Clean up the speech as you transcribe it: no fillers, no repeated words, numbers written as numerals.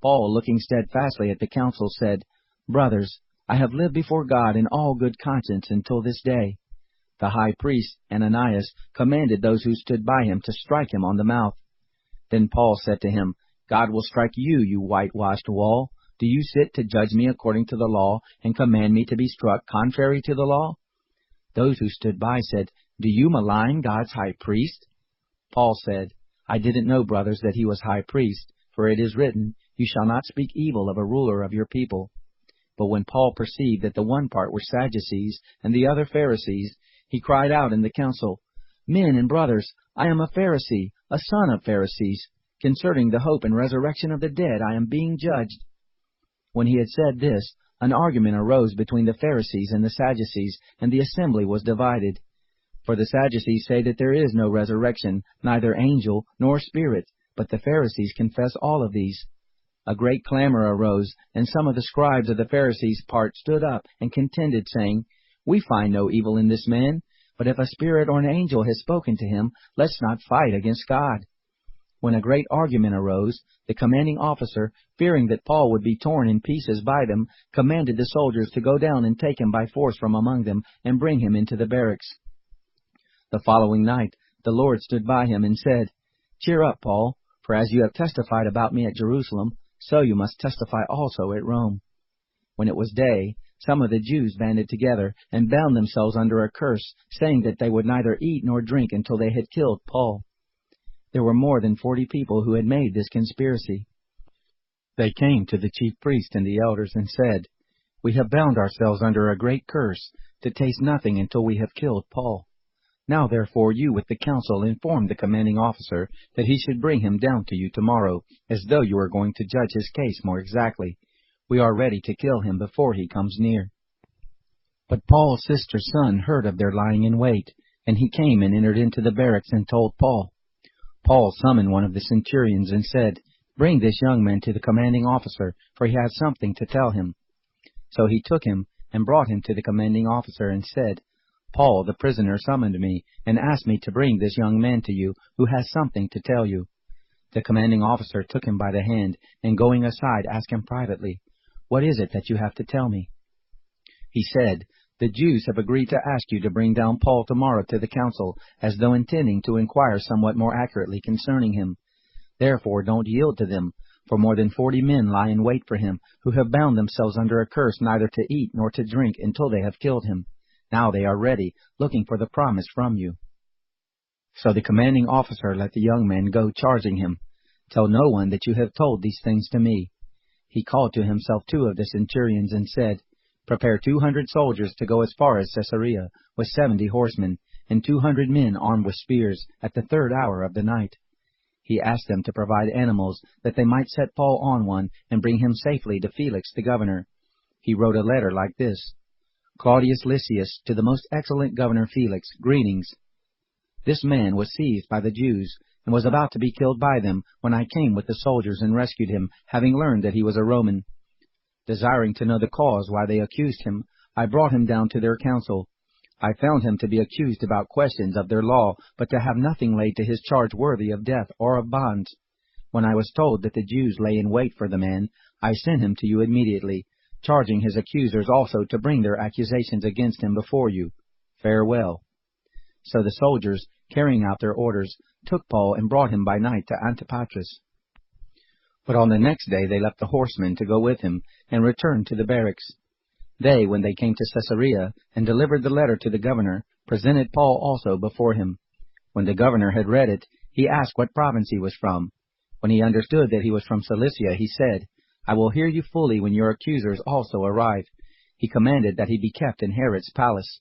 Paul, looking steadfastly at the council, said, Brothers, I have lived before God in all good conscience until this day. The high priest, Ananias, commanded those who stood by him to strike him on the mouth. Then Paul said to him, God will strike you, you whitewashed wall. Do you sit to judge me according to the law, and command me to be struck contrary to the law? Those who stood by said, Do you malign God's high priest? Paul said, I didn't know, brothers, that he was high priest, for it is written, You shall not speak evil of a ruler of your people. But when Paul perceived that the one part were Sadducees, and the other Pharisees, he cried out in the council, Men and brothers, I am a Pharisee, a son of Pharisees. Concerning the hope and resurrection of the dead I am being judged. When he had said this, an argument arose between the Pharisees and the Sadducees, and the assembly was divided. For the Sadducees say that there is no resurrection, neither angel nor spirit, but the Pharisees confess all of these. A great clamor arose, and some of the scribes of the Pharisees' part stood up and contended, saying, We find no evil in this man, but if a spirit or an angel has spoken to him, let's not fight against God. When a great argument arose, the commanding officer, fearing that Paul would be torn in pieces by them, commanded the soldiers to go down and take him by force from among them and bring him into the barracks. The following night the Lord stood by him and said, Cheer up, Paul, for as you have testified about me at Jerusalem, so you must testify also at Rome. When it was day, some of the Jews banded together and bound themselves under a curse, saying that they would neither eat nor drink until they had killed Paul. There were more than 40 people who had made this conspiracy. They came to the chief priest and the elders and said, We have bound ourselves under a great curse, to taste nothing until we have killed Paul. Now therefore you with the council inform the commanding officer that he should bring him down to you tomorrow, as though you were going to judge his case more exactly. We are ready to kill him before he comes near. But Paul's sister's son heard of their lying in wait, and he came and entered into the barracks and told Paul. Paul summoned one of the centurions and said, Bring this young man to the commanding officer, for he has something to tell him. So he took him and brought him to the commanding officer and said, Paul, the prisoner, summoned me and asked me to bring this young man to you, who has something to tell you. The commanding officer took him by the hand, and going aside asked him privately, What is it that you have to tell me? He said, The Jews have agreed to ask you to bring down Paul tomorrow to the council, as though intending to inquire somewhat more accurately concerning him. Therefore don't yield to them, for more than 40 men lie in wait for him, who have bound themselves under a curse neither to eat nor to drink until they have killed him. Now they are ready, looking for the promise from you. So the commanding officer let the young man go, charging him, Tell no one that you have told these things to me. He called to himself 2 of the centurions and said, Prepare 200 soldiers to go as far as Caesarea, with 70 horsemen, and 200 men armed with spears, at the 3rd hour of the night. He asked them to provide animals, that they might set Paul on one, and bring him safely to Felix the governor. He wrote a letter like this, Claudius Lysias, to the most excellent governor Felix, greetings. This man was seized by the Jews, and was about to be killed by them, when I came with the soldiers and rescued him, having learned that he was a Roman. Desiring to know the cause why they accused him, I brought him down to their council. I found him to be accused about questions of their law, but to have nothing laid to his charge worthy of death or of bonds. When I was told that the Jews lay in wait for the man, I sent him to you immediately, charging his accusers also to bring their accusations against him before you. Farewell. So the soldiers, carrying out their orders, took Paul and brought him by night to Antipatris. But on the next day they left the horsemen to go with him, and returned to the barracks. They, when they came to Caesarea, and delivered the letter to the governor, presented Paul also before him. When the governor had read it, he asked what province he was from. When he understood that he was from Cilicia, he said, I will hear you fully when your accusers also arrive. He commanded that he be kept in Herod's palace.